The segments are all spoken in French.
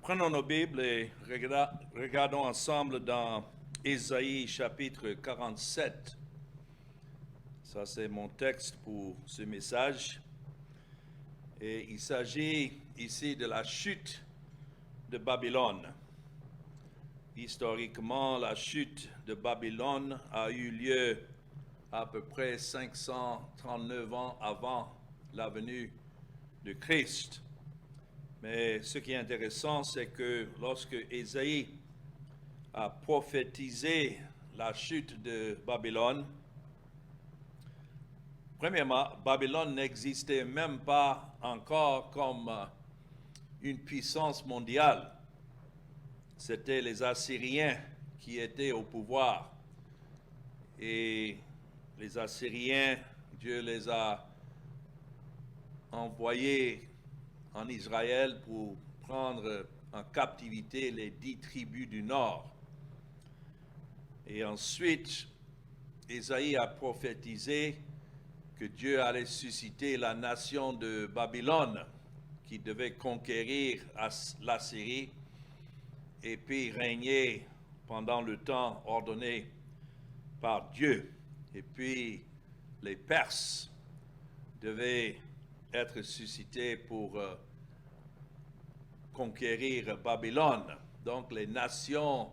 Prenons nos Bibles et regardons ensemble dans Ésaïe chapitre 47. Ça, c'est mon texte pour ce message. Et il s'agit ici de la chute de Babylone. Historiquement, la chute de Babylone a eu lieu à peu près 539 ans avant la venue de Christ. Mais ce qui est intéressant, c'est que lorsque Ésaïe a prophétisé la chute de Babylone, premièrement, Babylone n'existait même pas encore comme une puissance mondiale. C'était les Assyriens qui étaient au pouvoir. Et les Assyriens, Dieu les a envoyés en Israël pour prendre en captivité les 10 tribus du nord. Et ensuite, Ésaïe a prophétisé que Dieu allait susciter la nation de Babylone qui devait conquérir la Syrie et puis régner pendant le temps ordonné par Dieu. Et puis les Perses devaient être suscités pour conquérir Babylone. Donc les nations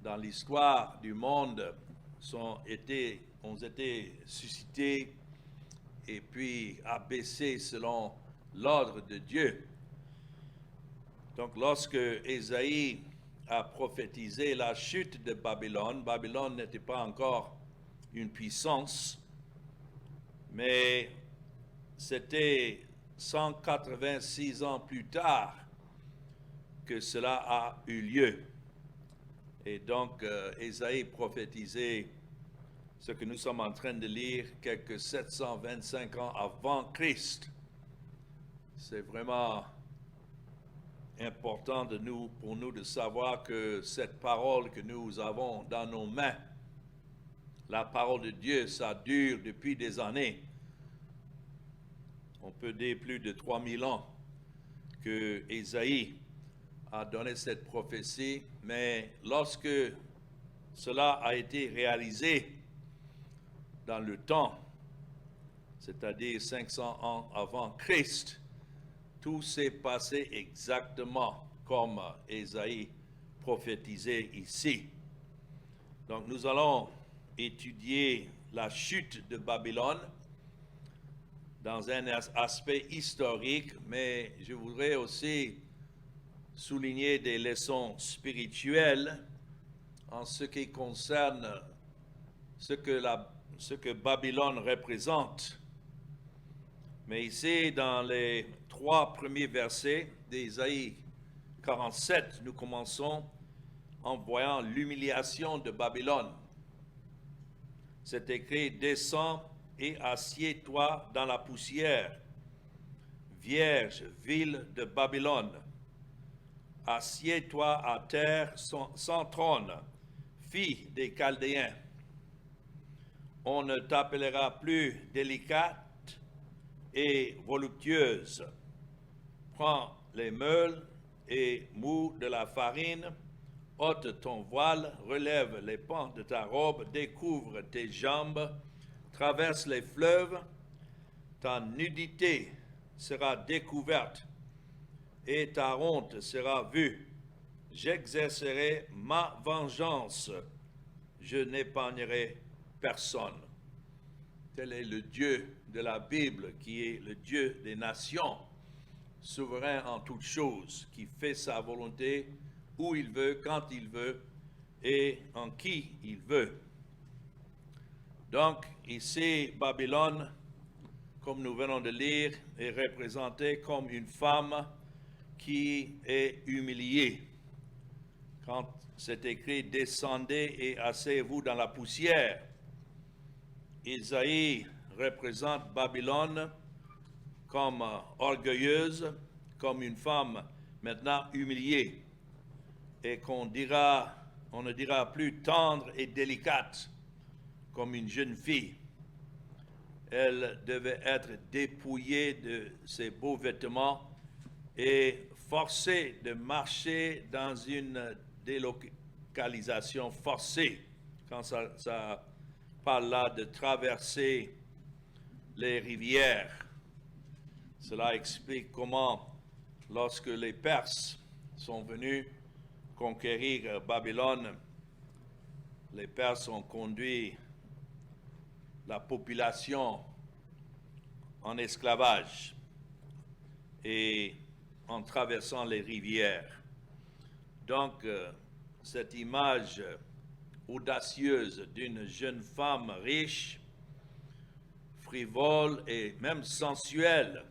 dans l'histoire du monde ont été suscitées et puis abaissées selon l'ordre de Dieu. Donc lorsque Ésaïe a prophétisé la chute de Babylone, Babylone n'était pas encore une puissance, mais c'était 186 ans plus tard que cela a eu lieu. Et donc, Ésaïe prophétisait ce que nous sommes en train de lire quelques 725 ans avant Christ. C'est vraiment important pour nous de savoir que cette parole que nous avons dans nos mains, la parole de Dieu, ça dure depuis des années. On peut dire plus de 3000 ans que Ésaïe a donné cette prophétie, mais lorsque cela a été réalisé dans le temps, c'est-à-dire 500 ans avant Christ, tout s'est passé exactement comme Ésaïe prophétisait ici. Donc nous allons étudier la chute de Babylone dans un aspect historique, mais je voudrais aussi souligner des leçons spirituelles en ce qui concerne ce que Babylone représente. Mais ici, dans les 3 premiers versets d'Ésaïe 47, nous commençons en voyant l'humiliation de Babylone. C'est écrit « Descends et assieds-toi dans la poussière, vierge, ville de Babylone. Assieds-toi à terre sans trône, fille des Chaldéens. On ne t'appellera plus délicate et voluptueuse. Prends les meules et moue de la farine, ôte ton voile, relève les pans de ta robe, découvre tes jambes, traverse les fleuves, ta nudité sera découverte et ta honte sera vue. J'exercerai ma vengeance, je n'épargnerai personne. Tel est le Dieu de la Bible, qui est le Dieu des nations, souverain en toutes choses, qui fait sa volonté où il veut, quand il veut et en qui il veut. Donc ici, Babylone, comme nous venons de lire, est représentée comme une femme qui est humiliée. Quand c'est écrit « Descendez et asseyez-vous dans la poussière », Ésaïe représente Babylone comme orgueilleuse, comme une femme maintenant humiliée, et on ne dira plus tendre et délicate comme une jeune fille. Elle devait être dépouillée de ses beaux vêtements et forcés de marcher dans une délocalisation forcée. Quand ça parle là de traverser les rivières, cela explique comment, lorsque les Perses sont venus conquérir Babylone, les Perses ont conduit la population en esclavage et en traversant les rivières. Donc, cette image audacieuse d'une jeune femme riche, frivole et même sensuelle,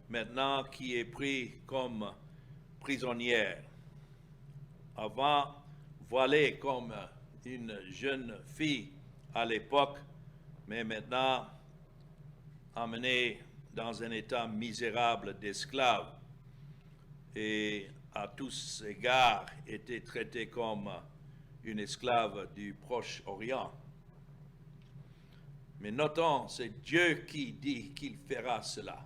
maintenant qui est prise comme prisonnière. Avant, voilée comme une jeune fille à l'époque, mais maintenant emmenée dans un état misérable d'esclave et à tous égards était traitée comme une esclave du Proche-Orient. Mais notons, c'est Dieu qui dit qu'il fera cela.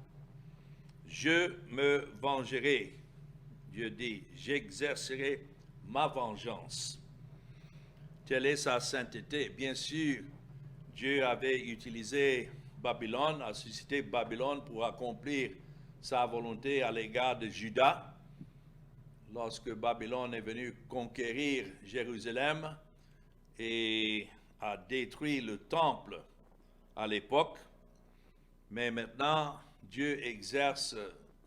Je me vengerai, Dieu dit, j'exercerai ma vengeance. Telle est sa sainteté. Bien sûr, Dieu avait utilisé Babylone, a suscité Babylone pour accomplir sa volonté à l'égard de Juda. Lorsque Babylone est venu conquérir Jérusalem et a détruit le temple à l'époque, mais maintenant Dieu exerce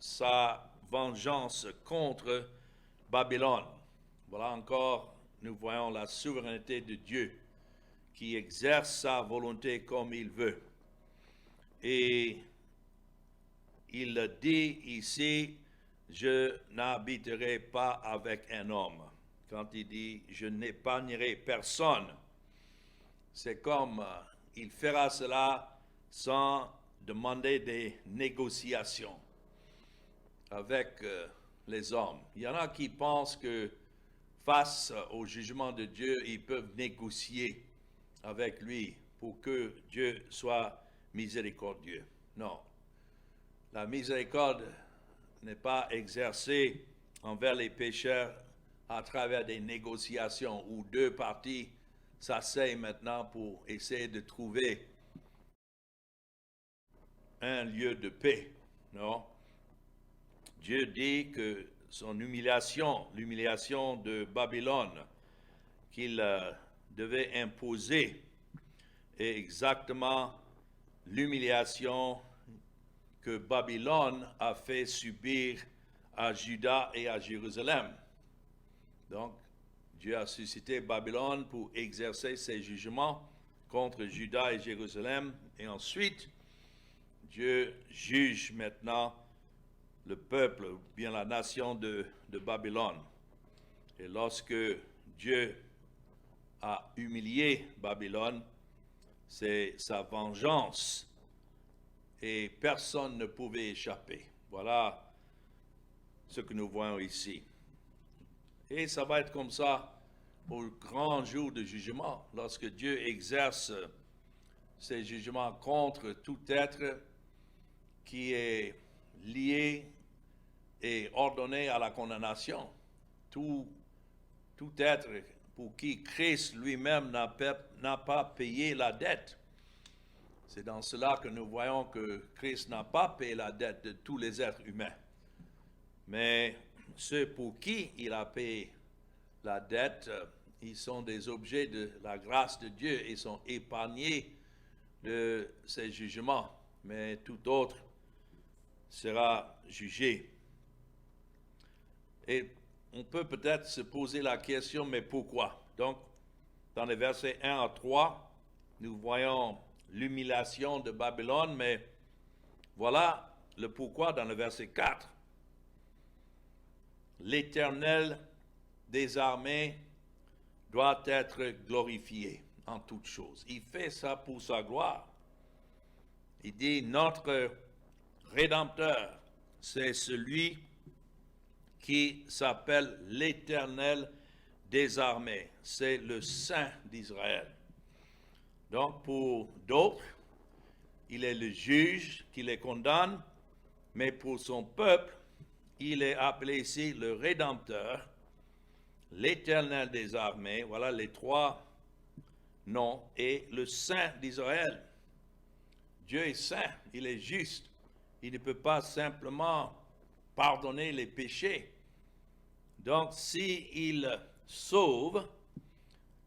sa vengeance contre Babylone. Voilà encore, nous voyons la souveraineté de Dieu qui exerce sa volonté comme il veut. Et il dit ici, je n'habiterai pas avec un homme. Quand il dit, je n'épargnerai personne, c'est comme il fera cela sans demander des négociations avec les hommes. Il y en a qui pensent que face au jugement de Dieu, ils peuvent négocier avec lui pour que Dieu soit miséricordieux. Non. La miséricorde n'est pas exercée envers les pécheurs à travers des négociations où deux parties s'asseyent maintenant pour essayer de trouver un lieu de paix. Non. Dieu dit que son humiliation, l'humiliation de Babylone qu'il devait imposer est exactement l'humiliation que Babylone a fait subir à Juda et à Jérusalem. Donc, Dieu a suscité Babylone pour exercer ses jugements contre Juda et Jérusalem. Et ensuite, Dieu juge maintenant le peuple, ou bien la nation de Babylone. Et lorsque Dieu a humilié Babylone, c'est sa vengeance et personne ne pouvait échapper. Voilà ce que nous voyons ici. Et ça va être comme ça au grand jour de jugement, lorsque Dieu exerce ses jugements contre tout être qui est lié et ordonné à la condamnation. Tout être pour qui Christ lui-même n'a pas payé la dette. C'est dans cela que nous voyons que Christ n'a pas payé la dette de tous les êtres humains. Mais ceux pour qui il a payé la dette, ils sont des objets de la grâce de Dieu et sont épargnés de ses jugements. Mais tout autre sera jugé. Et on peut peut-être se poser la question, mais pourquoi? Donc, dans les versets 1 à 3, nous voyons l'humiliation de Babylone, mais voilà le pourquoi dans le verset 4. L'Éternel des armées doit être glorifié en toutes choses. Il fait ça pour sa gloire. Il dit, notre Rédempteur, c'est celui qui s'appelle l'Éternel des armées. C'est le Saint d'Israël. Donc, pour d'autres, il est le juge qui les condamne, mais pour son peuple, il est appelé ici le Rédempteur, l'Éternel des armées. Voilà les trois noms. Et le Saint d'Israël. Dieu est saint, il est juste. Il ne peut pas simplement pardonner les péchés. Donc, s'il sauve,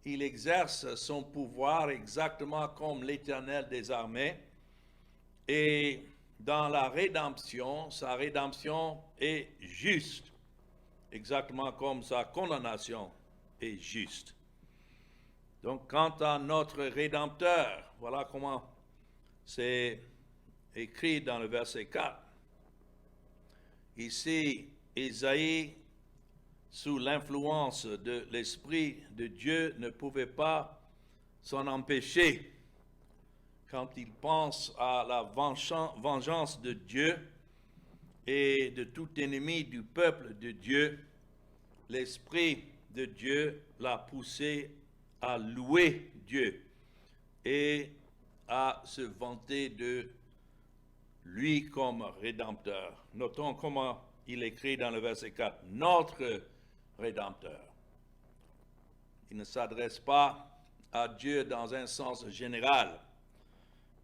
il exerce son pouvoir exactement comme l'Éternel des armées. Et dans la rédemption, sa rédemption est juste, exactement comme sa condamnation est juste. Donc, quant à notre Rédempteur, voilà comment c'est écrit dans le verset 4. Ici, Ésaïe, sous l'influence de l'Esprit de Dieu, ne pouvait pas s'en empêcher. Quand il pense à la vengeance de Dieu et de tout ennemi du peuple de Dieu, l'Esprit de Dieu l'a poussé à louer Dieu et à se vanter de lui comme Rédempteur. Notons comment il écrit dans le verset 4, notre Rédempteur. Il ne s'adresse pas à Dieu dans un sens général,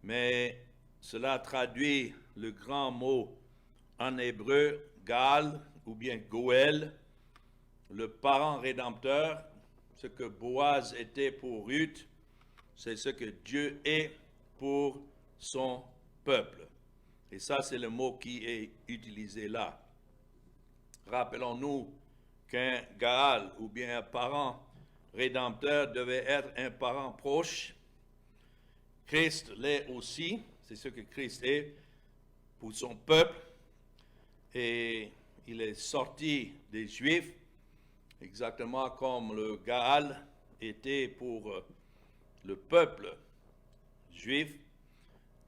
mais cela traduit le grand mot en hébreu, Gal, ou bien Goël, le parent rédempteur. Ce que Boaz était pour Ruth, c'est ce que Dieu est pour son peuple. Et ça, c'est le mot qui est utilisé là. Rappelons-nous qu'un Gaal ou bien un parent rédempteur devait être un parent proche. Christ l'est aussi, c'est ce que Christ est pour son peuple. Et il est sorti des Juifs, exactement comme le Gaal était pour le peuple juif.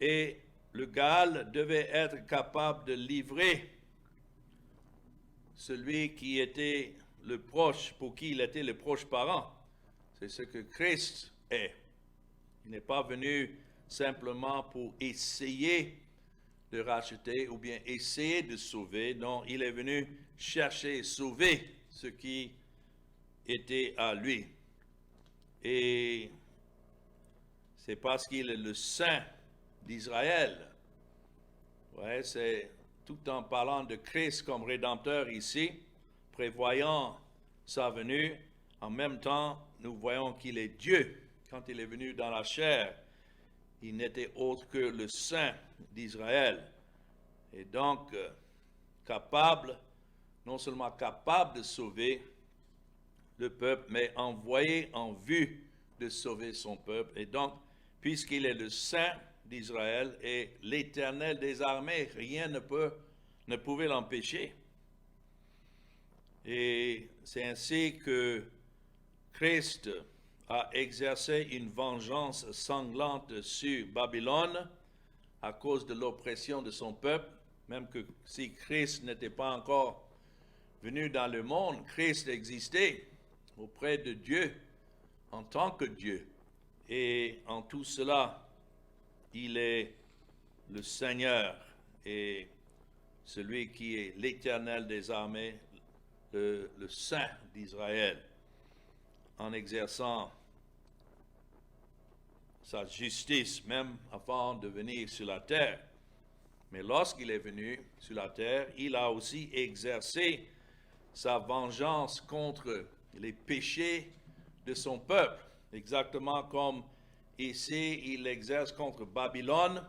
Et le Gaal devait être capable de livrer celui qui était le proche, pour qui il était le proche parent. C'est ce que Christ est. Il n'est pas venu simplement pour essayer de racheter ou bien essayer de sauver. Non, il est venu chercher et sauver ce qui était à lui. Et c'est parce qu'il est le Saint d'Israël. Ouais, c'est tout en parlant de Christ comme Rédempteur ici, prévoyant sa venue, en même temps, nous voyons qu'il est Dieu. Quand il est venu dans la chair, il n'était autre que le Saint d'Israël. Et donc, capable, non seulement capable de sauver le peuple, mais envoyé en vue de sauver son peuple. Et donc, puisqu'il est le Saint d'Israël et l'Éternel des armées, rien ne pouvait l'empêcher. Et c'est ainsi que Christ a exercé une vengeance sanglante sur Babylone à cause de l'oppression de son peuple, même que si Christ n'était pas encore venu dans le monde, Christ existait auprès de Dieu en tant que Dieu. Et en tout cela, il est le Seigneur et celui qui est l'Éternel des armées, le Saint d'Israël, en exerçant sa justice même avant de venir sur la terre. Mais lorsqu'il est venu sur la terre, il a aussi exercé sa vengeance contre les péchés de son peuple, exactement comme ici il exerce contre Babylone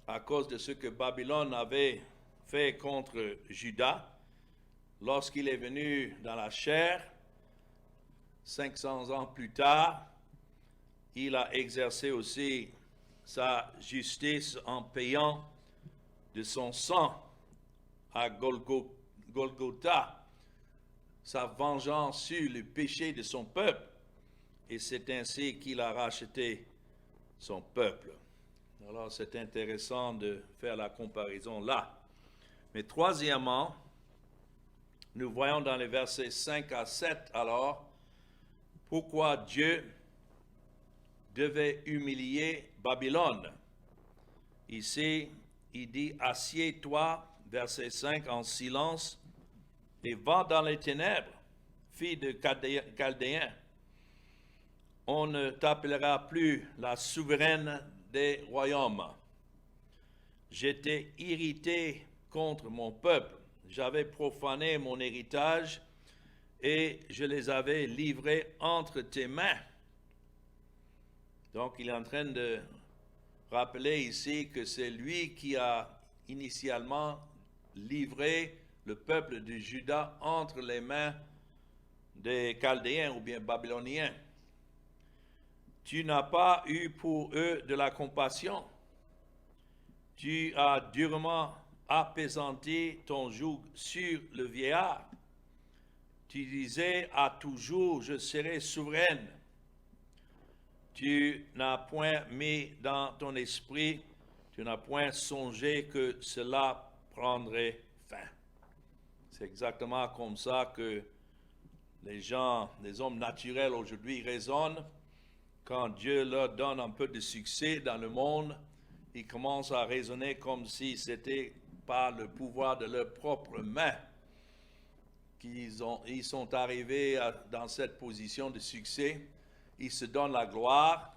à cause de ce que Babylone avait fait contre Juda. Lorsqu'il est venu dans la chair, 500 ans plus tard, il a exercé aussi sa justice en payant de son sang à Golgotha, sa vengeance sur le péché de son peuple. Et c'est ainsi qu'il a racheté son peuple. Alors c'est intéressant de faire la comparaison là. Mais troisièmement, nous voyons dans les versets 5 à 7 alors, pourquoi Dieu devait humilier Babylone. Ici, il dit, assieds-toi, verset 5, en silence et va dans les ténèbres, fille de Chaldéen. On ne t'appellera plus la souveraine des royaumes. J'étais irrité contre mon peuple. J'avais profané mon héritage et je les avais livrés entre tes mains. Donc, il est en train de rappeler ici que c'est lui qui a initialement livré le peuple de Juda entre les mains des Chaldéens ou bien Babyloniens. Tu n'as pas eu pour eux de la compassion. Tu as durement apaisanti ton joug sur le vieillard. Tu disais à toujours, je serai souveraine. Tu n'as point mis dans ton esprit, tu n'as point songé que cela prendrait fin. C'est exactement comme ça que les gens, les hommes naturels aujourd'hui raisonnent. Quand Dieu leur donne un peu de succès dans le monde, ils commencent à raisonner comme si c'était par le pouvoir de leurs propres mains qu'ils sont arrivés dans cette position de succès. Ils se donnent la gloire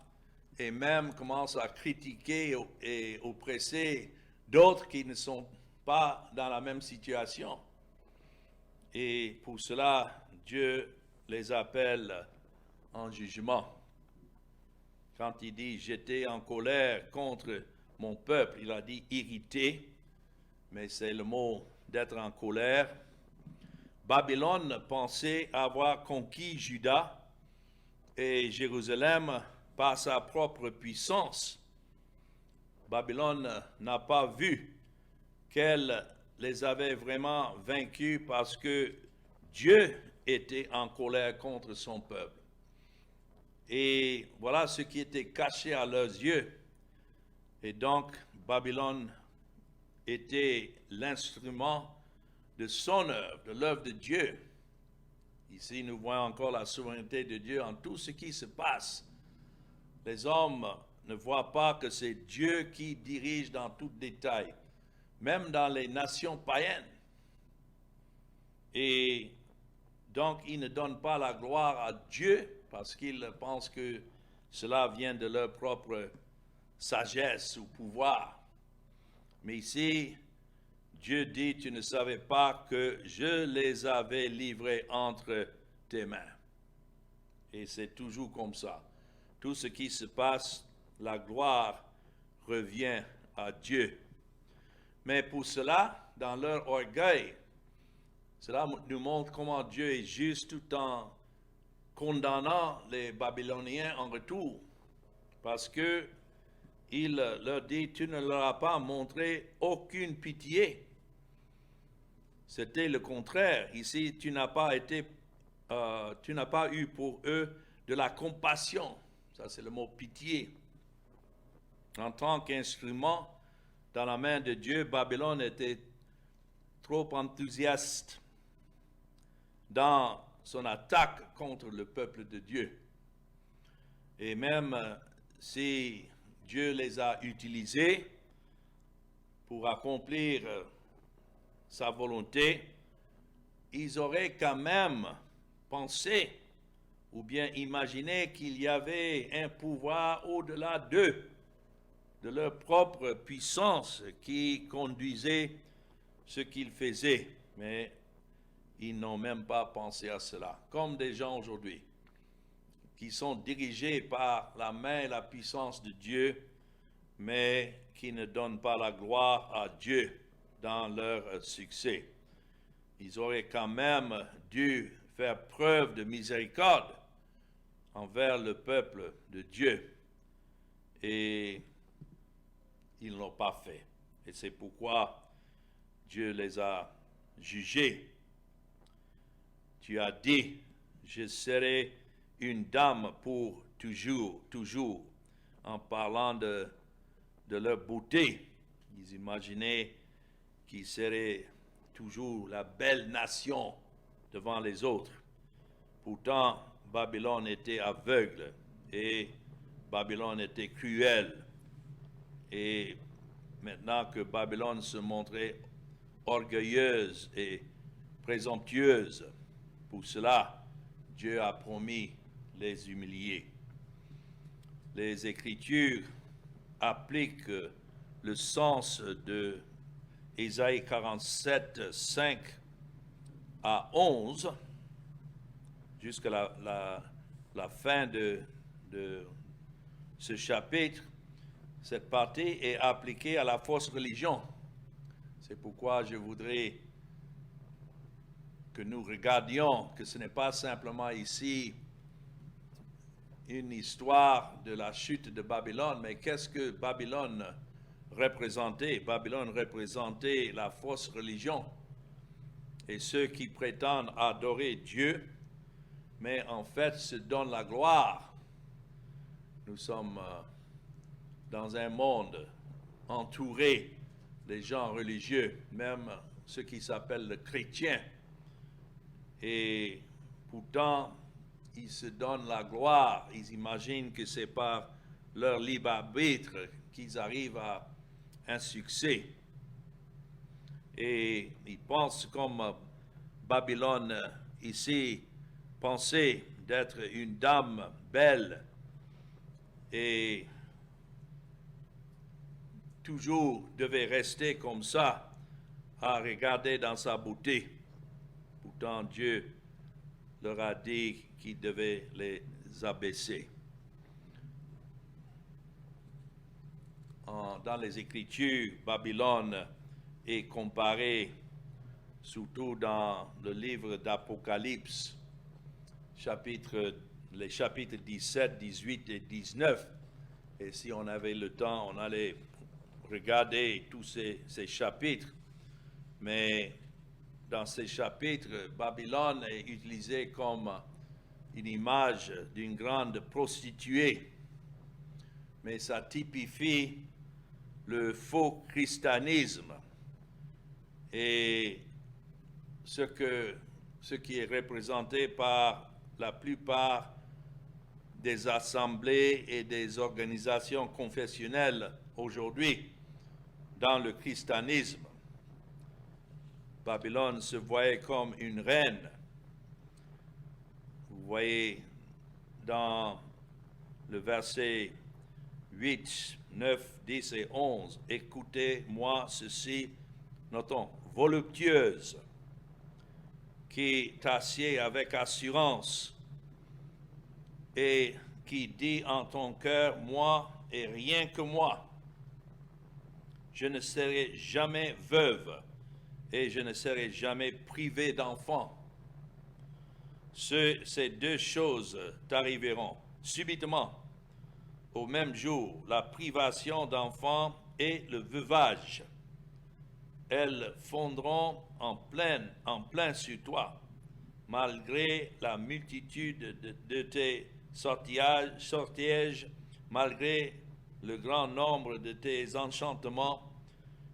et même commencent à critiquer et oppresser d'autres qui ne sont pas dans la même situation. Et pour cela, Dieu les appelle en jugement. Quand il dit « j'étais en colère contre mon peuple », il a dit « irrité », mais c'est le mot d'être en colère. Babylone pensait avoir conquis Juda et Jérusalem par sa propre puissance. Babylone n'a pas vu qu'elle les avait vraiment vaincus parce que Dieu était en colère contre son peuple. Et voilà ce qui était caché à leurs yeux. Et donc, Babylone était l'instrument de son œuvre, de l'œuvre de Dieu. Ici, nous voyons encore la souveraineté de Dieu en tout ce qui se passe. Les hommes ne voient pas que c'est Dieu qui dirige dans tout détail, même dans les nations païennes. Et donc, ils ne donnent pas la gloire à Dieu parce qu'ils pensent que cela vient de leur propre sagesse ou pouvoir. Mais ici, Dieu dit, tu ne savais pas que je les avais livrés entre tes mains. Et c'est toujours comme ça. Tout ce qui se passe, la gloire revient à Dieu. Mais pour cela, dans leur orgueil, cela nous montre comment Dieu est juste tout en condamnant les Babyloniens en retour. Parce que il leur dit, tu ne leur as pas montré aucune pitié. C'était le contraire. Ici, tu n'as pas eu pour eux de la compassion. Ça, c'est le mot pitié. En tant qu'instrument dans la main de Dieu, Babylone était trop enthousiaste dans son attaque contre le peuple de Dieu. Et même si Dieu les a utilisés pour accomplir sa volonté, ils auraient quand même pensé ou bien imaginé qu'il y avait un pouvoir au-delà d'eux, de leur propre puissance qui conduisait ce qu'ils faisaient. Mais ils n'ont même pas pensé à cela. Comme des gens aujourd'hui qui sont dirigés par la main et la puissance de Dieu, mais qui ne donnent pas la gloire à Dieu dans leur succès. Ils auraient quand même dû faire preuve de miséricorde envers le peuple de Dieu. Et ils ne l'ont pas fait. Et c'est pourquoi Dieu les a jugés. Tu as dit, je serai une dame pour toujours, toujours, en parlant de leur beauté. Ils imaginaient qu'ils seraient toujours la belle nation devant les autres. Pourtant, Babylone était aveugle et Babylone était cruelle. Et maintenant que Babylone se montrait orgueilleuse et présomptueuses. Pour cela, Dieu a promis les humilier. Les Écritures appliquent le sens de Ésaïe 47, 5 à 11, jusqu'à la fin de ce chapitre. Cette partie est appliquée à la fausse religion. C'est pourquoi je voudrais que nous regardions que ce n'est pas simplement ici une histoire de la chute de Babylone, mais qu'est-ce que Babylone représentait? Babylone représentait la fausse religion et ceux qui prétendent adorer Dieu, mais en fait se donnent la gloire. Nous sommes dans un monde entouré des gens religieux, même ceux qui s'appellent les chrétiens. Et pourtant, ils se donnent la gloire. Ils imaginent que c'est par leur libre arbitre qu'ils arrivent à un succès. Et ils pensent comme Babylone ici pensait d'être une dame belle et toujours devait rester comme ça, à regarder dans sa beauté. Pourtant, Dieu leur a dit qu'il devait les abaisser. Dans les Écritures, Babylone est comparée, surtout dans le livre d'Apocalypse, les chapitres 17, 18 et 19. Et si on avait le temps, on allait regarder tous ces chapitres. Mais dans ces chapitres, Babylone est utilisée comme une image d'une grande prostituée. Mais ça typifie le faux christianisme et ce qui est représenté par la plupart des assemblées et des organisations confessionnelles aujourd'hui dans le christianisme. Babylone se voyait comme une reine. Vous voyez dans le verset 8, 9, 10 et 11, « Écoutez-moi ceci, notons, voluptueuse, qui t'assied avec assurance et qui dit en ton cœur, moi et rien que moi, je ne serai jamais veuve et je ne serai jamais privée d'enfants. Ces deux choses t'arriveront subitement, au même jour, la privation d'enfants et le veuvage. Elles fondront en plein sur toi, malgré la multitude de tes sortilèges, malgré le grand nombre de tes enchantements.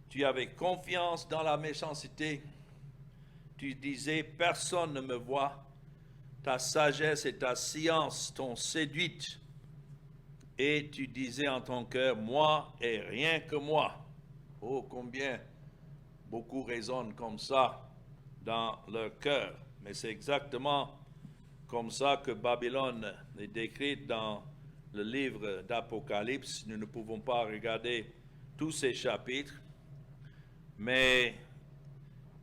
Tu avais confiance dans la méchanceté. Tu disais, personne ne me voit. Ta sagesse et ta science t'ont séduite. Et tu disais en ton cœur, moi et rien que moi. Oh, combien beaucoup raisonnent comme ça dans leur cœur. Mais c'est exactement comme ça que Babylone est décrite dans le livre d'Apocalypse. Nous ne pouvons pas regarder tous ces chapitres. Mais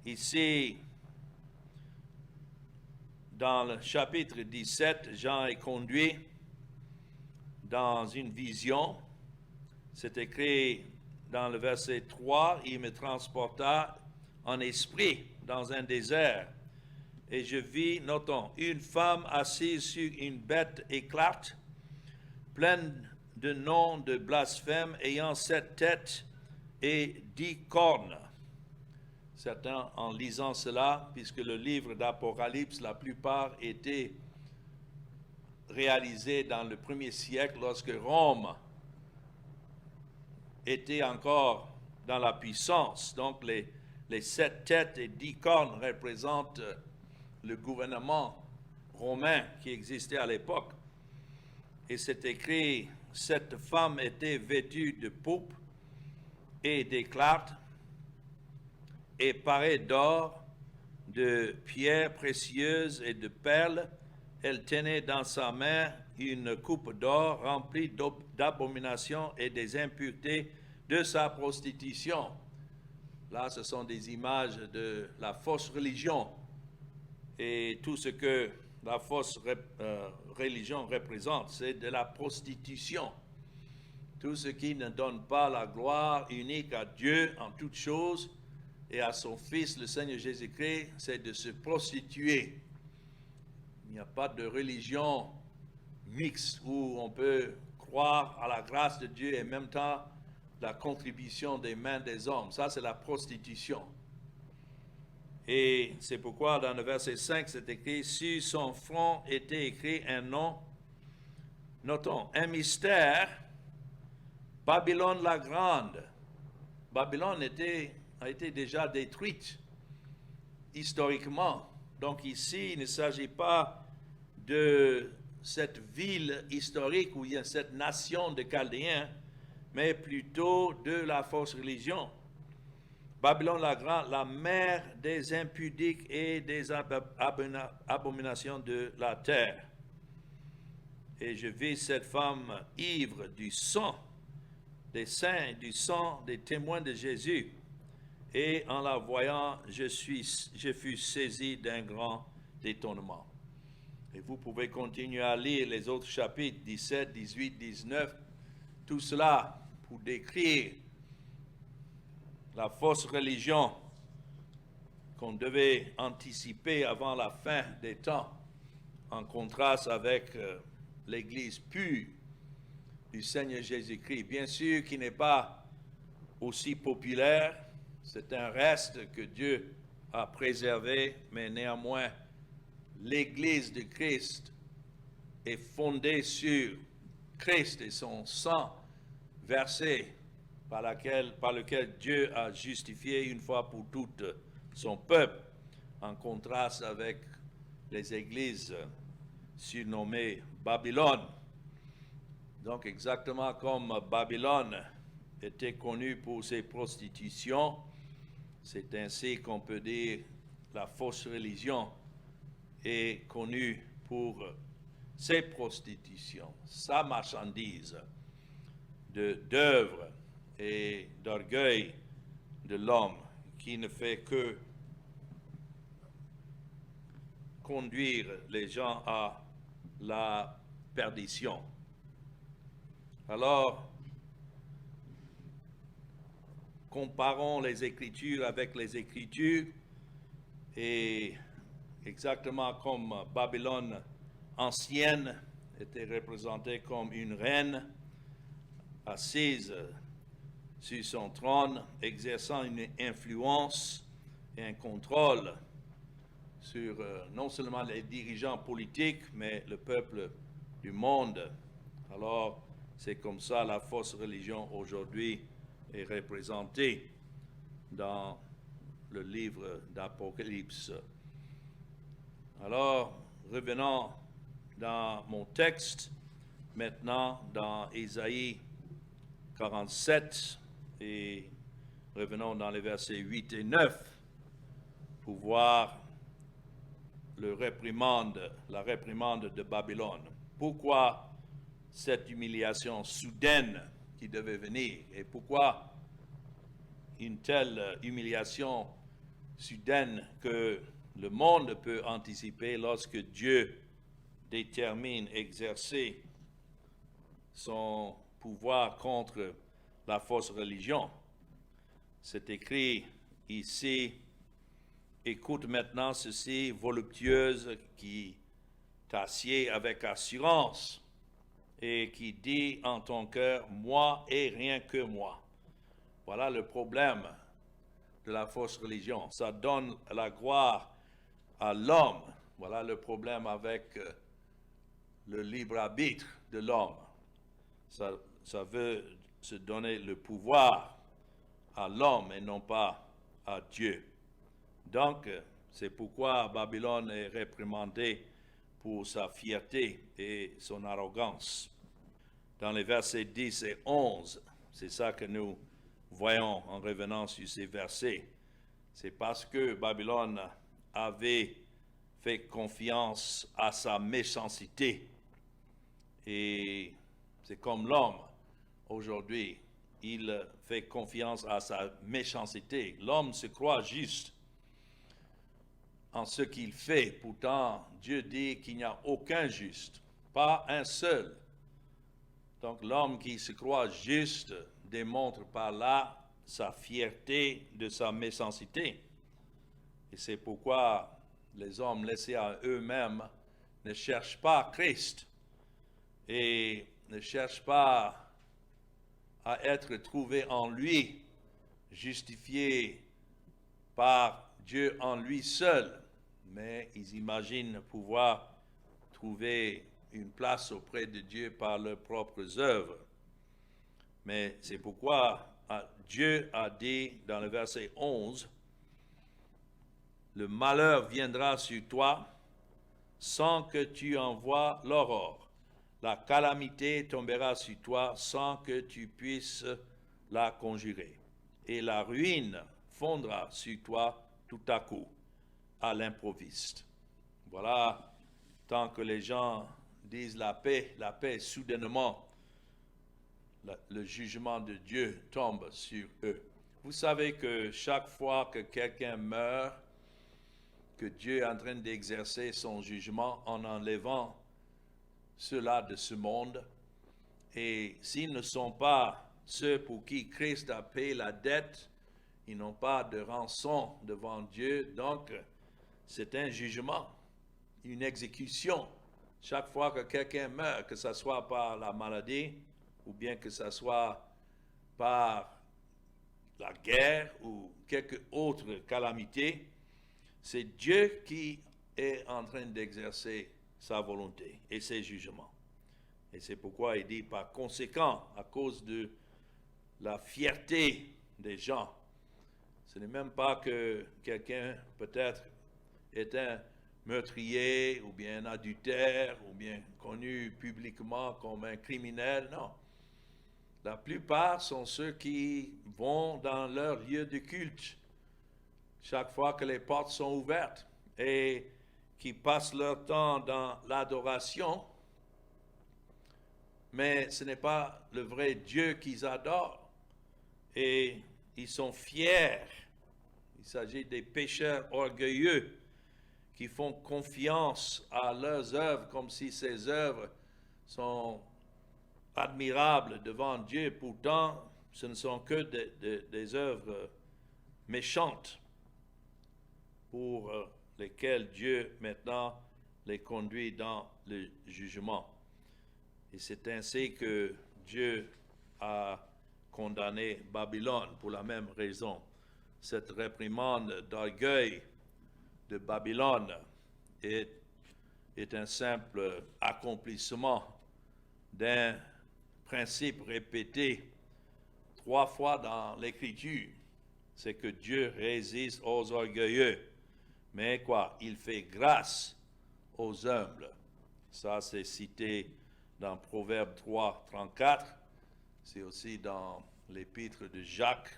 ici, dans le chapitre 17, Jean est conduit dans une vision. C'est écrit dans le verset 3, « Il me transporta en esprit dans un désert, et je vis, notons, une femme assise sur une bête éclate, pleine de noms de blasphème, ayant 7 têtes et 10 cornes. » Certains, en lisant cela, puisque le livre d'Apocalypse, la plupart étaient réalisés dans le 1er siècle, lorsque Rome était encore dans la puissance. Donc les 7 têtes et 10 cornes représentent le gouvernement romain qui existait à l'époque. Et c'est écrit, cette femme était vêtue de pourpre et d'éclate, et parée d'or, de pierres précieuses et de perles. Elle tenait dans sa main une coupe d'or remplie d'abominations et des impuretés de sa prostitution. Là, ce sont des images de la fausse religion et tout ce que la fausse religion représente, c'est de la prostitution. Tout ce qui ne donne pas la gloire unique à Dieu en toutes choses et à son Fils, le Seigneur Jésus-Christ, c'est de se prostituer. Il n'y a pas de religion mixte où on peut croire à la grâce de Dieu et en même temps la contribution des mains des hommes. Ça, c'est la prostitution. Et c'est pourquoi dans le verset 5, c'est écrit, sur son front était écrit un nom, notons, un mystère, Babylone la grande. Babylone a été déjà détruite historiquement. Donc ici, il ne s'agit pas de cette ville historique où il y a cette nation de Chaldéens, mais plutôt de la fausse religion. Babylone la grande, la mère des impudiques et des abominations de la terre. Et je vis cette femme ivre du sang des saints, du sang des témoins de Jésus. Et en la voyant, je fus saisi d'un grand étonnement. Et vous pouvez continuer à lire les autres chapitres, 17, 18, 19, tout cela pour décrire la fausse religion qu'on devait anticiper avant la fin des temps, en contraste avec l'Église pure du Seigneur Jésus-Christ. Bien sûr qui n'est pas aussi populaire, c'est un reste que Dieu a préservé, mais néanmoins, l'Église de Christ est fondée sur Christ et son sang versé par lequel Dieu a justifié une fois pour toutes son peuple, en contraste avec les églises surnommées Babylone. Donc exactement comme Babylone était connue pour ses prostitutions, c'est ainsi qu'on peut dire la fausse religion est connue pour ses prostitutions, sa marchandise d'œuvres et d'orgueil de l'homme qui ne fait que conduire les gens à la perdition. Alors, comparons les Écritures avec les Écritures et exactement comme Babylone ancienne était représentée comme une reine assise sur son trône, exerçant une influence et un contrôle sur non seulement les dirigeants politiques, mais le peuple du monde. Alors, c'est comme ça la fausse religion aujourd'hui est représentée dans le livre d'Apocalypse. Alors, revenons dans mon texte, maintenant dans Ésaïe 47, et revenons dans les versets 8 et 9 pour voir la réprimande de Babylone. Pourquoi cette humiliation soudaine qui devait venir et pourquoi une telle humiliation soudaine que le monde peut anticiper lorsque Dieu détermine exercer son pouvoir contre la fausse religion. C'est écrit ici, écoute maintenant ceci, voluptueuse, qui t'assied avec assurance et qui dit en ton cœur, moi et rien que moi. Voilà le problème de la fausse religion. Ça donne la gloire à l'homme. Voilà le problème avec le libre arbitre de l'homme. Ça veut se donner le pouvoir à l'homme et non pas à Dieu. Donc, c'est pourquoi Babylone est réprimandée pour sa fierté et son arrogance. Dans les versets 10 et 11, c'est ça que nous voyons en revenant sur ces versets. C'est parce que Babylone avait fait confiance à sa méchanceté. Et c'est comme l'homme aujourd'hui, il fait confiance à sa méchanceté. L'homme se croit juste en ce qu'il fait. Pourtant, Dieu dit qu'il n'y a aucun juste, pas un seul. Donc l'homme qui se croit juste démontre par là sa fierté de sa méchanceté. Et c'est pourquoi les hommes laissés à eux-mêmes ne cherchent pas Christ et ne cherchent pas à être trouvés en lui, justifiés par Dieu en lui seul, mais ils imaginent pouvoir trouver une place auprès de Dieu par leurs propres œuvres. Mais c'est pourquoi Dieu a dit dans le verset 11, « Le malheur viendra sur toi sans que tu envoies l'aurore. La calamité tombera sur toi sans que tu puisses la conjurer. Et la ruine fondra sur toi tout à coup, à l'improviste. » Voilà, tant que les gens disent la paix, soudainement, le jugement de Dieu tombe sur eux. Vous savez que chaque fois que quelqu'un meurt, que Dieu est en train d'exercer son jugement en enlevant ceux-là de ce monde. Et s'ils ne sont pas ceux pour qui Christ a payé la dette, ils n'ont pas de rançon devant Dieu. Donc, c'est un jugement, une exécution. Chaque fois que quelqu'un meurt, que ce soit par la maladie, ou bien que ce soit par la guerre ou quelque autre calamité, c'est Dieu qui est en train d'exercer sa volonté et ses jugements. Et c'est pourquoi il dit, par conséquent, à cause de la fierté des gens, ce n'est même pas que quelqu'un peut-être est un meurtrier ou bien un adultère ou bien connu publiquement comme un criminel, non. La plupart sont ceux qui vont dans leur lieu de culte chaque fois que les portes sont ouvertes et qui passent leur temps dans l'adoration, mais ce n'est pas le vrai Dieu qu'ils adorent et ils sont fiers. Il s'agit des pécheurs orgueilleux qui font confiance à leurs œuvres comme si ces œuvres sont admirables devant Dieu. Pourtant, ce ne sont que des œuvres méchantes pour lesquelles Dieu maintenant les conduit dans le jugement. Et c'est ainsi que Dieu a condamné Babylone pour la même raison. Cette réprimande d'orgueil de Babylone est un simple accomplissement d'un principe répété 3 fois dans l'Écriture. C'est que Dieu résiste aux orgueilleux. Mais quoi? Il fait grâce aux humbles. Ça, c'est cité dans Proverbe 3, 34. C'est aussi dans l'épître de Jacques,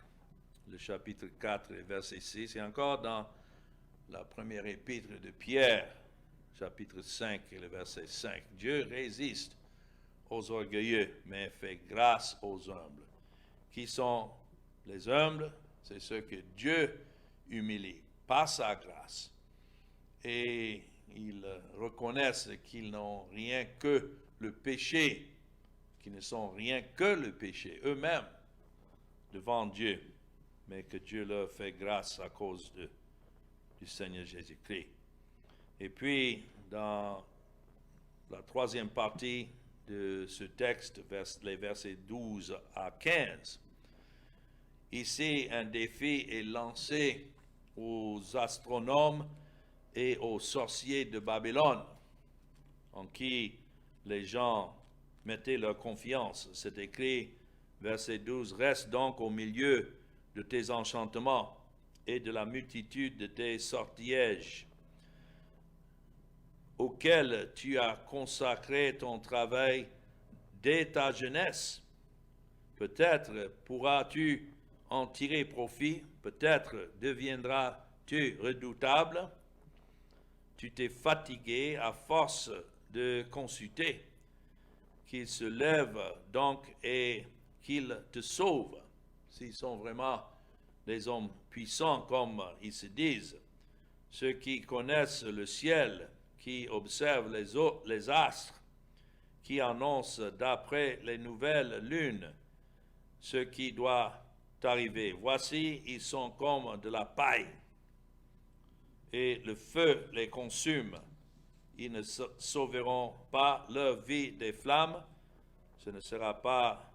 le chapitre 4, verset 6. Et encore dans la première épître de Pierre, chapitre 5, le verset 5. Dieu résiste aux orgueilleux, mais fait grâce aux humbles. Qui sont les humbles? C'est ceux que Dieu humilie par sa grâce. Et ils reconnaissent qu'ils n'ont rien que le péché, qu'ils ne sont rien que le péché eux-mêmes devant Dieu, mais que Dieu leur fait grâce à cause du Seigneur Jésus-Christ. Et puis, dans la troisième partie de ce texte, les versets 12 à 15, ici, un défi est lancé aux astronomes et aux sorciers de Babylone, en qui les gens mettaient leur confiance. C'est écrit, verset 12, « Reste donc au milieu de tes enchantements et de la multitude de tes sortilèges, auxquels tu as consacré ton travail dès ta jeunesse. Peut-être pourras-tu en tirer profit, peut-être deviendras-tu redoutable, tu t'es fatigué à force de consulter, qu'il se lève donc et qu'il te sauve. S'ils sont vraiment des hommes puissants comme ils se disent, ceux qui connaissent le ciel, qui observent les astres, qui annoncent d'après les nouvelles lunes ce qui doit arriver. Voici, ils sont comme de la paille, et le feu les consume. Ils ne sauveront pas leur vie des flammes. Ce ne sera pas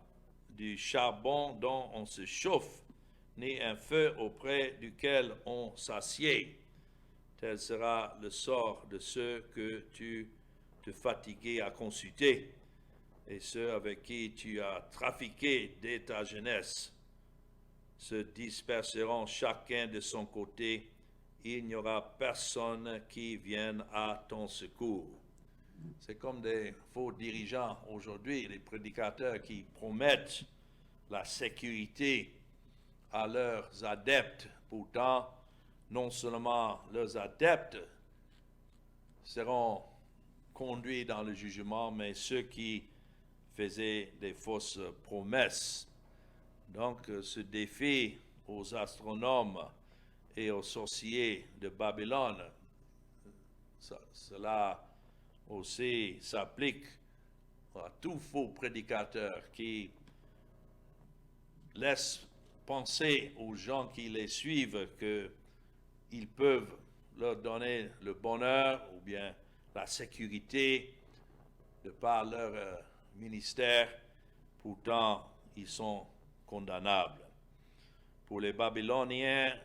du charbon dont on se chauffe, ni un feu auprès duquel on s'assied. Tel sera le sort de ceux que tu te fatigues à consulter, et ceux avec qui tu as trafiqué dès ta jeunesse se disperseront chacun de son côté. Il n'y aura personne qui vienne à ton secours. C'est comme des faux dirigeants aujourd'hui, les prédicateurs qui promettent la sécurité à leurs adeptes. Pourtant, non seulement leurs adeptes seront conduits dans le jugement, mais ceux qui faisaient des fausses promesses. Donc, ce défi aux astronomes et aux sorciers de Babylone, cela aussi s'applique à tout faux prédicateur qui laisse penser aux gens qui les suivent qu'ils peuvent leur donner le bonheur ou bien la sécurité de par leur ministère. Pourtant, ils sont condamnables. Pour les Babyloniens,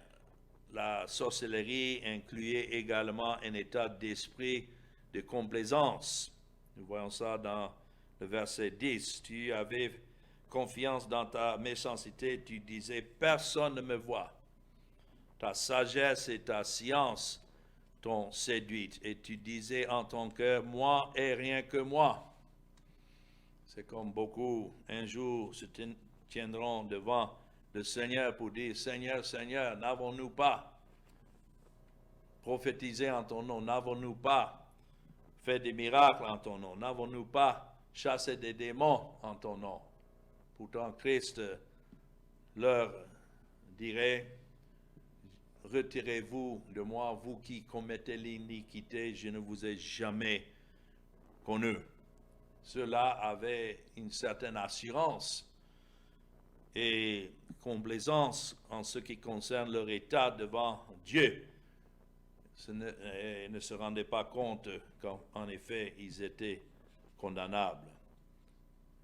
la sorcellerie incluait également un état d'esprit de complaisance. Nous voyons ça dans le verset 10. Tu avais confiance dans ta méchanceté, tu disais, personne ne me voit. Ta sagesse et ta science t'ont séduite, et tu disais en ton cœur, moi et rien que moi. C'est comme beaucoup un jour se tiendront devant le Seigneur pour dire, Seigneur, Seigneur, n'avons-nous pas prophétisé en ton nom? N'avons-nous pas fait des miracles en ton nom? N'avons-nous pas chassé des démons en ton nom? Pourtant, Christ leur dirait, retirez-vous de moi, vous qui commettez l'iniquité, je ne vous ai jamais connu. Ceux-là avaient une certaine assurance et complaisance en ce qui concerne leur état devant Dieu. Ils ne se rendaient pas compte qu'en effet, ils étaient condamnables.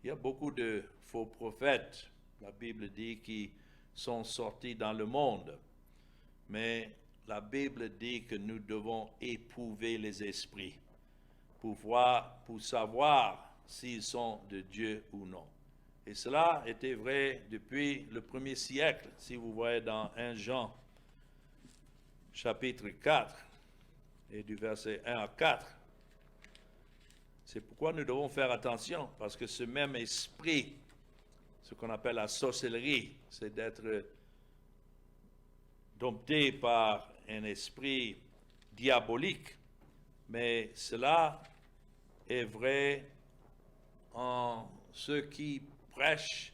Il y a beaucoup de faux prophètes, la Bible dit, qui sont sortis dans le monde. Mais la Bible dit que nous devons éprouver les esprits pour savoir s'ils sont de Dieu ou non. Et cela était vrai depuis le 1er siècle. Si vous voyez dans 1 Jean, chapitre 4, et du verset 1 à 4, c'est pourquoi nous devons faire attention, parce que ce même esprit, ce qu'on appelle la sorcellerie, c'est d'être dompté par un esprit diabolique, mais cela est vrai en ceux qui prêchent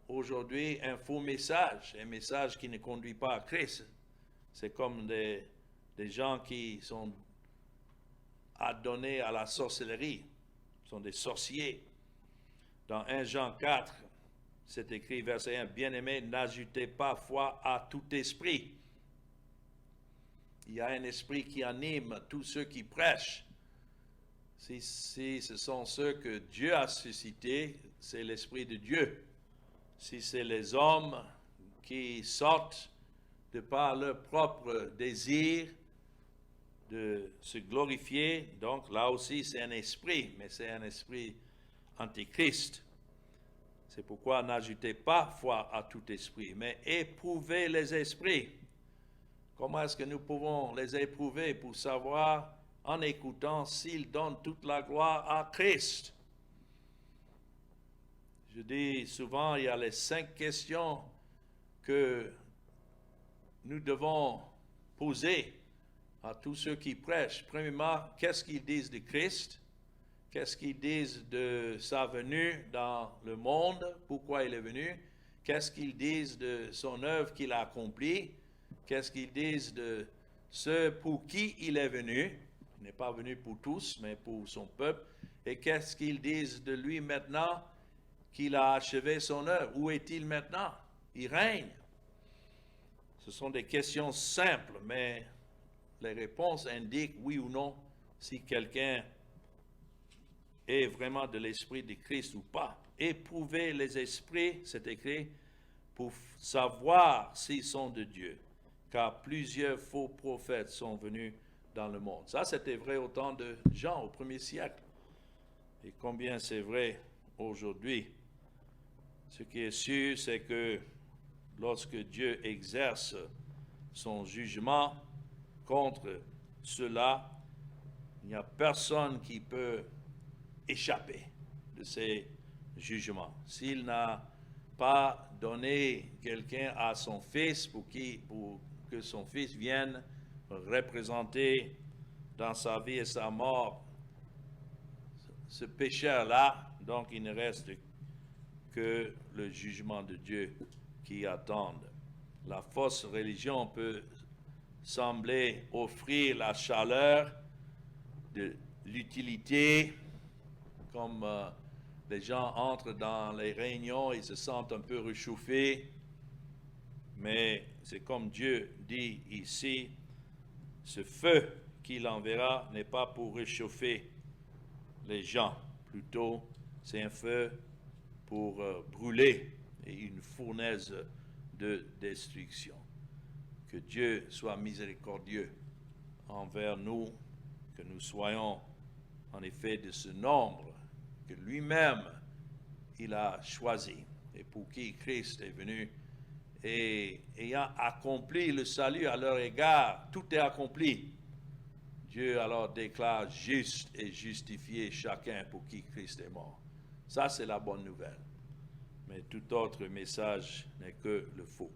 aujourd'hui un faux message, un message qui ne conduit pas à Christ. C'est comme des gens qui sont adonnés à la sorcellerie, sont des sorciers. Dans 1 Jean 4, c'est écrit, verset 1, « Bien-aimés, n'ajoutez pas foi à tout esprit. » Il y a un esprit qui anime tous ceux qui prêchent. Si ce sont ceux que Dieu a suscités, c'est l'Esprit de Dieu. Si c'est les hommes qui sortent de par leur propre désir de se glorifier, donc là aussi c'est un esprit, mais c'est un esprit antichrist. C'est pourquoi n'ajoutez pas foi à tout esprit, mais éprouvez les esprits. Comment est-ce que nous pouvons les éprouver pour savoir, en écoutant, s'ils donnent toute la gloire à Christ? Je dis souvent, il y a les 5 questions que nous devons poser à tous ceux qui prêchent. Premièrement, qu'est-ce qu'ils disent de Christ? Qu'est-ce qu'ils disent de sa venue dans le monde? Pourquoi il est venu? Qu'est-ce qu'ils disent de son œuvre qu'il a accomplie? Qu'est-ce qu'ils disent de ce pour qui il est venu? Il n'est pas venu pour tous, mais pour son peuple. Et qu'est-ce qu'ils disent de lui maintenant qu'il a achevé son œuvre? Où est-il maintenant? Il règne. Ce sont des questions simples, mais les réponses indiquent oui ou non si quelqu'un est vraiment de l'esprit de Christ ou pas. Éprouver les esprits, c'est écrit, pour savoir s'ils sont de Dieu, car plusieurs faux prophètes sont venus dans le monde. Ça, c'était vrai au temps de Jean, au 1er siècle. Et combien c'est vrai aujourd'hui. Ce qui est sûr, c'est que lorsque Dieu exerce son jugement contre cela, il n'y a personne qui peut échapper de ces jugements. S'il n'a pas donné quelqu'un à son fils pour que son fils vienne représenter dans sa vie et sa mort ce pécheur-là, donc il ne reste que le jugement de Dieu qui attend. La fausse religion peut sembler offrir la chaleur de l'utilité, comme les gens entrent dans les réunions, ils se sentent un peu réchauffés, mais c'est comme Dieu dit ici, ce feu qu'il enverra n'est pas pour réchauffer les gens, plutôt c'est un feu pour brûler et une fournaise de destruction. Que Dieu soit miséricordieux envers nous, que nous soyons en effet de ce nombre que lui-même il a choisi et pour qui Christ est venu, et ayant accompli le salut à leur égard, tout est accompli. Dieu alors déclare juste et justifié chacun pour qui Christ est mort. Ça, c'est la bonne nouvelle. Mais tout autre message n'est que le faux.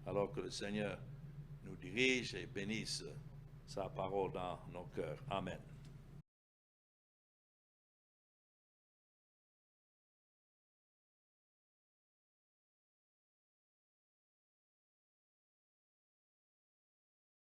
Alors que le Seigneur nous dirige et bénisse sa parole dans nos cœurs. Amen.